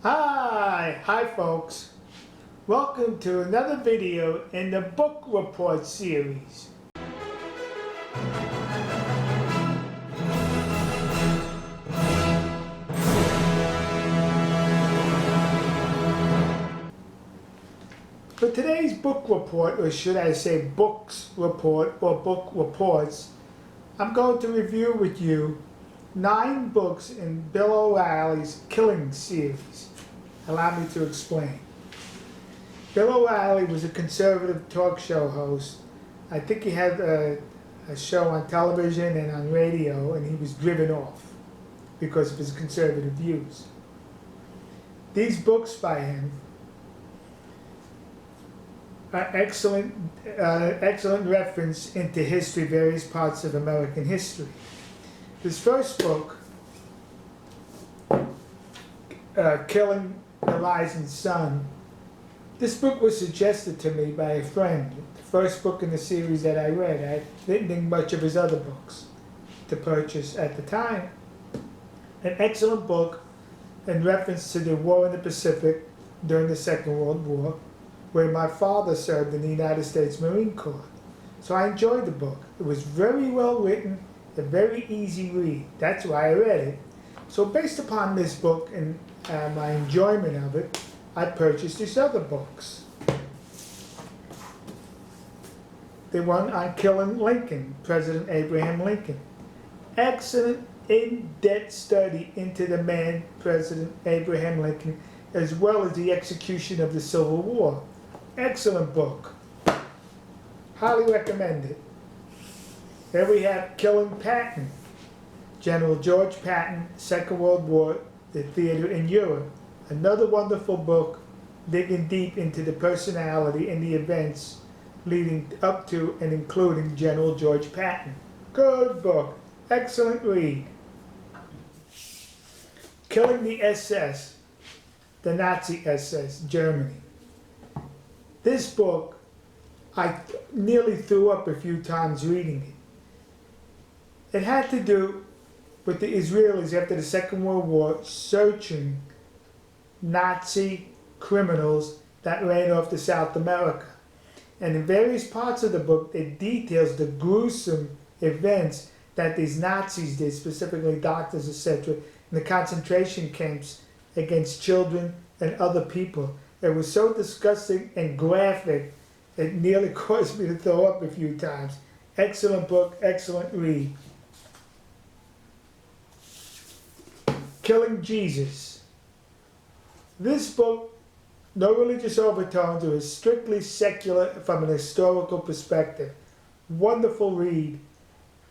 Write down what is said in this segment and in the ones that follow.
Hi folks. Welcome to another video in the book report series. For today's book report, or should I say books report or book reports, I'm going to review with you 9 books in Bill O'Reilly's Killing series. Allow me to explain. Bill O'Reilly was a conservative talk show host. I think he had a show on television and on radio, and he was driven off because of his conservative views. These books by him are excellent reference into history, various parts of American history. His first book, Killing Elizas Son, this book was suggested to me by a friend. The first book in the series that I read. I didn't think much of his other books to purchase at the time. An excellent book in reference to the war in the Pacific during the Second World War, where my father served in the United States Marine Corps. So I enjoyed the book. It was very well written, a very easy read. That's why I read it. So based upon this book and my enjoyment of it, I purchased these other books. The one on Killing Lincoln, President Abraham Lincoln. Excellent in-depth study into the man, President Abraham Lincoln, as well as the execution of the Civil War. Excellent book. Highly recommend it. There we have Killing Patton, General George Patton, Second World War, the theater in Europe. Another wonderful book digging deep into the personality and the events leading up to and including General George Patton. Good book. Excellent read. Killing the SS, the Nazi SS, Germany. This book, I nearly threw up a few times reading it. It had to do with the Israelis after the Second World War searching Nazi criminals that ran off to South America. And in various parts of the book, it details the gruesome events that these Nazis did, specifically doctors, etc., in the concentration camps against children and other people. It was so disgusting and graphic, it nearly caused me to throw up a few times. Excellent book, excellent read. Killing Jesus. This book, no religious overtones, it was strictly secular from an historical perspective. Wonderful read.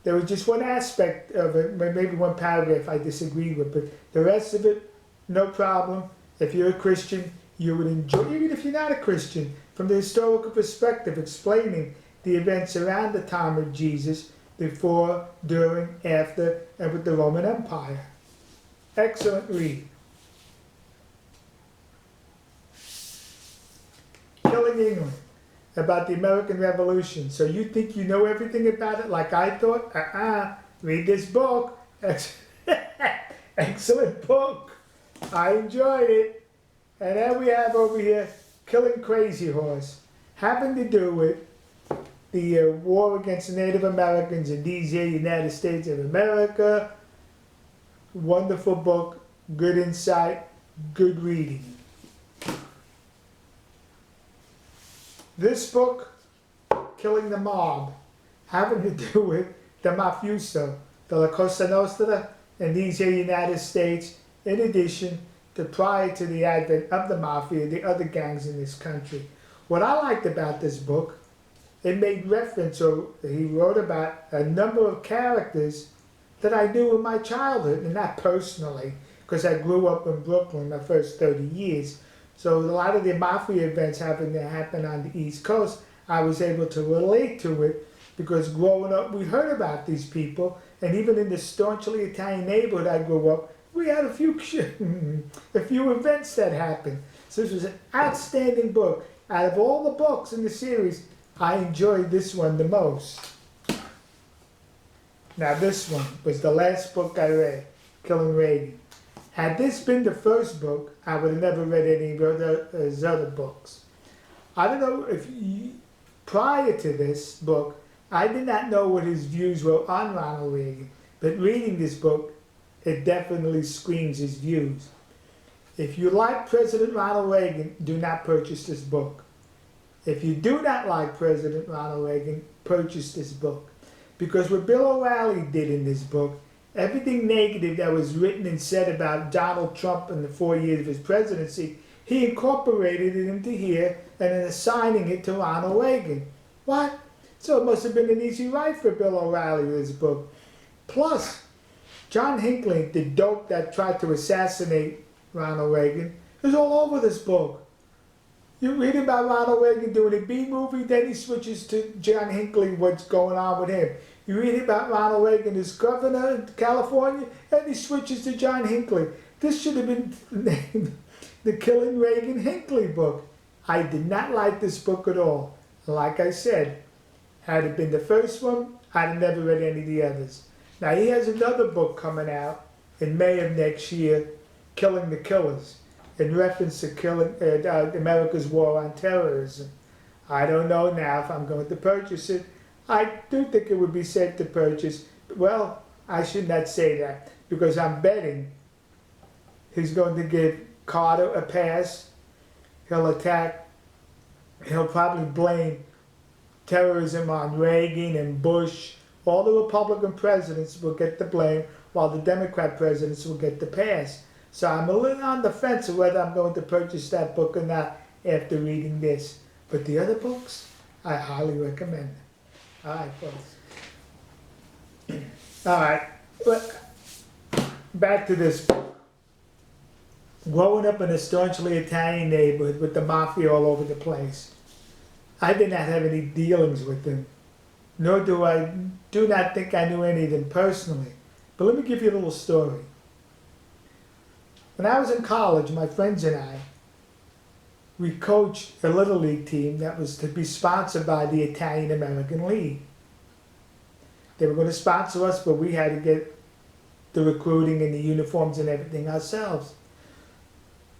There was just one aspect of it, maybe one paragraph I disagreed with, but the rest of it, no problem. If you're a Christian, you would enjoy, even if you're not a Christian, from the historical perspective, explaining the events around the time of Jesus, before, during, after, and with the Roman Empire. Excellent read. Killing England, about the American Revolution. So you think you know everything about it like I thought? Read this book. Excellent book. I enjoyed it. And then we have over here Killing Crazy Horse, having to do with the war against the Native Americans in these here United States of America. Wonderful book, good insight, good reading. This book, Killing the Mob, having to do with the mafioso, the La Cosa Nostra, in these here United States, in addition to prior to the advent of the Mafia, the other gangs in this country. What I liked about this book, it made reference, or he wrote about a number of characters that I knew in my childhood, and not personally, because I grew up in Brooklyn the first 30 years. So a lot of the Mafia events happened to happen on the East Coast. I was able to relate to it because growing up, we heard about these people, and even in the staunchly Italian neighborhood I grew up, we had a few events that happened. So this was an outstanding book. Out of all the books in the series, I enjoyed this one the most. Now this one was the last book I read, Killing Reagan. Had this been the first book, I would have never read any of his other books. I don't know if prior to this book, I did not know what his views were on Ronald Reagan, but reading this book, it definitely screams his views. If you like President Ronald Reagan, do not purchase this book. If you do not like President Ronald Reagan, purchase this book. Because what Bill O'Reilly did in this book, everything negative that was written and said about Donald Trump in the 4 years of his presidency, he incorporated it into here and then assigning it to Ronald Reagan. What? So it must have been an easy write for Bill O'Reilly with this book. Plus, John Hinckley, the dope that tried to assassinate Ronald Reagan, is all over this book. You read about Ronald Reagan doing a B movie, then he switches to John Hinckley, what's going on with him. You read about Ronald Reagan as governor in California, and he switches to John Hinckley. This should have been named the Killing Reagan Hinckley book. I did not like this book at all. Like I said, had it been the first one, I'd have never read any of the others. Now he has another book coming out in May of next year, Killing the Killers, in reference to America's war on terrorism. I don't know now if I'm going to purchase it. I do think it would be safe to purchase. Well, I should not say that, because I'm betting he's going to give Carter a pass. He'll probably blame terrorism on Reagan and Bush. All the Republican presidents will get the blame, while the Democrat presidents will get the pass. So I'm a little on the fence of whether I'm going to purchase that book or not after reading this. But the other books, I highly recommend them. All right, folks. All right, but back to this book. Growing up in a staunchly Italian neighborhood with the mafia all over the place, I did not have any dealings with them, nor do not think I knew any of them personally. But let me give you a little story. When I was in college, my friends and I, we coached a Little League team that was to be sponsored by the Italian American League. They were going to sponsor us, but we had to get the recruiting and the uniforms and everything ourselves.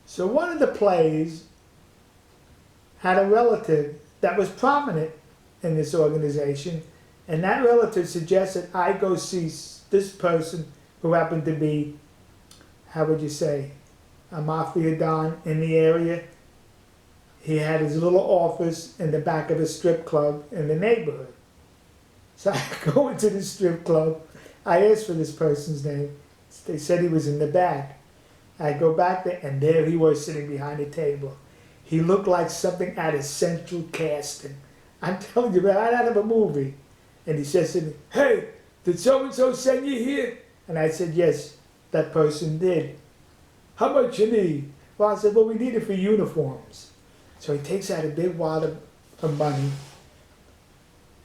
So one of the players had a relative that was prominent in this organization, and that relative suggested I go see this person who happened to be, how would you say, a mafia don in the area. He had his little office in the back of a strip club in the neighborhood. So I go into the strip club. I asked for this person's name. They said he was in the back. I go back there, and there he was sitting behind a table. He looked like something out of Central Casting. I'm telling you, right out of a movie. And he says to me, "Hey, did so-and-so send you here?" And I said, "Yes, that person did." "How much you need?" Well, I said, "Well, we need it for uniforms." So he takes out a big wad of money,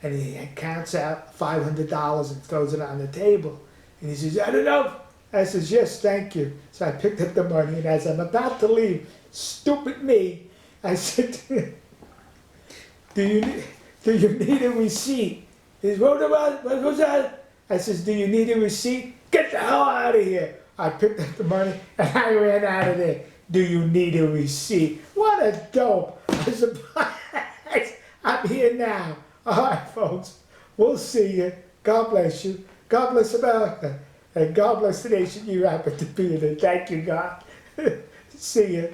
and he counts out $500 and throws it on the table. And he says, "Is that enough?" I says, "Yes, thank you." So I picked up the money, and as I'm about to leave, stupid me, I said, do you need a receipt?" He says, "What was that?" I says, "Do you need a receipt? Get the hell out of here." I picked up the money, and I ran out of there. "Do you need a receipt?" What a dope. I'm surprised. I'm here now. All right, folks. We'll see you. God bless you. God bless America. And God bless the nation you happen to be in. And thank you, God. See you.